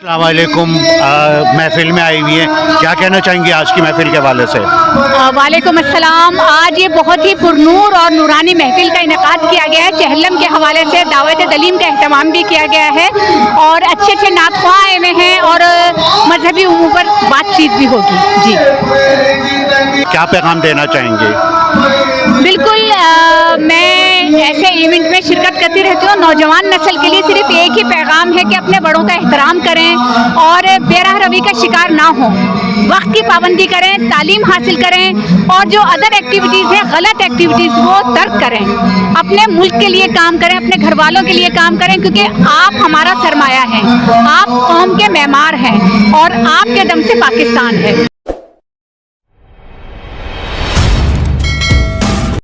السلام علیکم، محفل میں آئی ہوئی ہیں، کیا کہنا چاہیں گے آج کی محفل کے حوالے سے؟ وعلیکم السلام۔ آج یہ بہت ہی پرنور اور نورانی محفل کا انعقاد کیا گیا ہے۔ چہلم کے حوالے سے دعوت تعلیم کا اہتمام بھی کیا گیا ہے اور اچھے اچھے نعت خواں آئے ہوئے ہیں اور مذہبی امور پر بات چیت بھی ہوگی۔ جی کیا پیغام دینا چاہیں گے؟ بالکل، میں ایسے ایونٹ میں شرکت کرتی رہتی ہوں۔ نوجوان نسل کے لیے صرف ایک ہی پیغام ہے کہ اپنے بڑوں کا احترام کریں اور بے راہ روی کا شکار نہ ہوں، وقت کی پابندی کریں، تعلیم حاصل کریں اور جو ادر ایکٹیویٹیز ہیں، غلط ایکٹیویٹیز، وہ ترک کریں۔ اپنے ملک کے لیے کام کریں، اپنے گھر والوں کے لیے کام کریں، کیونکہ آپ ہمارا سرمایہ ہیں، آپ قوم کے معمار ہیں اور آپ کے دم سے پاکستان ہے۔